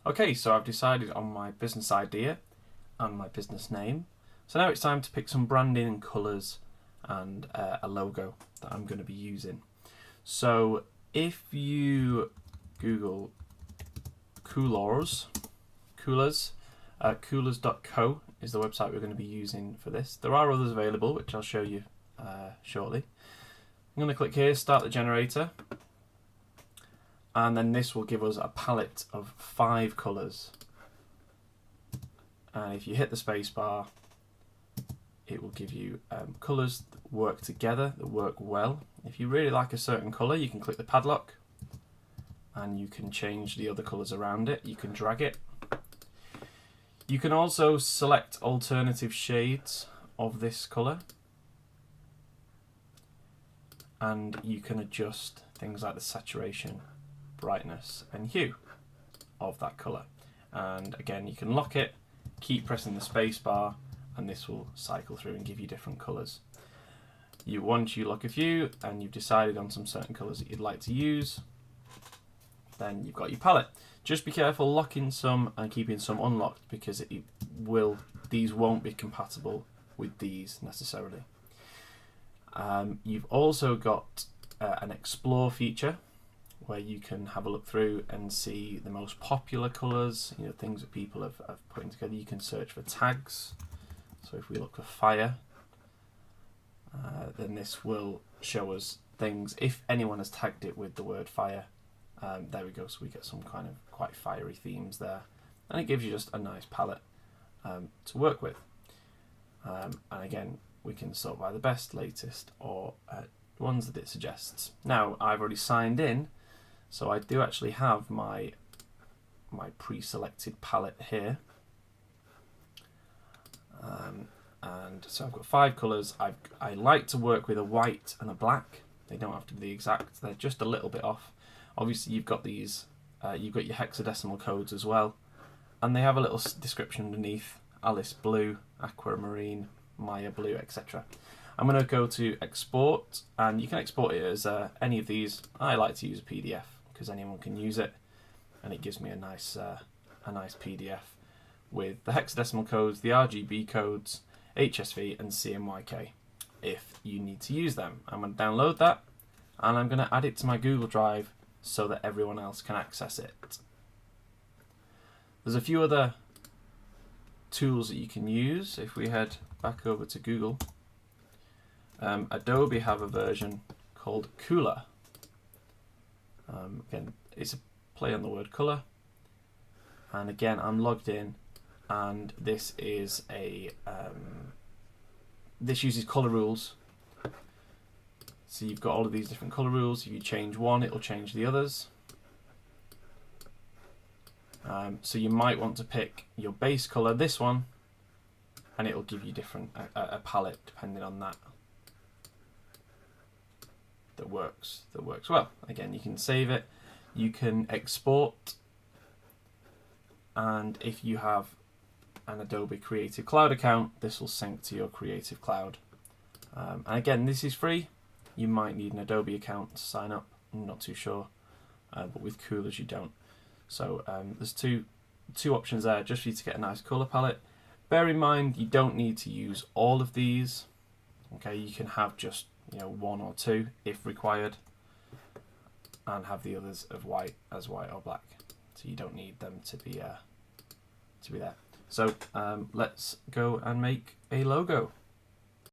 Okay, so I've decided on my business idea and my business name. So now it's time to pick some branding and colours and a logo that I'm going to be using. So if you Google coolers, coolers.co is the website we're going to be using for this. There are others available, which I'll show you shortly. I'm going to click here, start the generator, and then this will give us a palette of 5 colours. And if you hit the space bar, it will give you colours that work together, that work well. If you really like a certain colour, you can click the padlock and you can change the other colours around it. You can drag it. You can also select alternative shades of this colour, and you can adjust things like the saturation, brightness and hue of that colour. And again, you can lock it, keep pressing the space bar, and this will cycle through and give you different colours. Once you lock a few and you've decided on some certain colours that you'd like to use, then you've got your palette. Just be careful locking some and keeping some unlocked, because these won't be compatible with these necessarily. You've also got an explore feature where you can have a look through and see the most popular colours, things that people have put together. You can search for tags. So if we look for fire, then this will show us things, if anyone has tagged it with the word fire. There we go, so we get some kind of quite fiery themes there. And it gives you just a nice palette to work with. And again, we can sort by the best, latest, or ones that it suggests. Now, I've already signed in, so I do actually have my pre-selected palette here. And so I've got 5 colours. I like to work with a white and a black. They don't have to be the exact, they're just a little bit off. Obviously you've got these, you've got your hexadecimal codes as well, and they have a little description underneath: Alice Blue, Aquamarine, Maya Blue, etc. I'm going to go to export, and you can export it as any of these. I like to use a PDF because anyone can use it, and it gives me a nice PDF with the hexadecimal codes, the RGB codes, HSV and CMYK if you need to use them. I'm going to download that, and I'm going to add it to my Google Drive so that everyone else can access it. There's a few other tools that you can use. If we head back over to Google, Adobe have a version called Cooler. Again, it's a play on the word colour, and again I'm logged in, and this is this uses colour rules. So you've got all of these different colour rules. If you change one, it'll change the others. So you might want to pick your base colour, this one, and it'll give you a palette depending on that works well. Again, you can save it, you can export, and if you have an Adobe Creative Cloud account, this will sync to your Creative Cloud. And again, this is free. You might need an Adobe account to sign up, I'm not too sure, but with Coolers you don't. So there's two options there just for you to get a nice colour palette. Bear in mind, you don't need to use all of these. Okay, you can have just 1 or 2 if required, and have the others of white or black. So you don't need them to be there. So let's go and make a logo.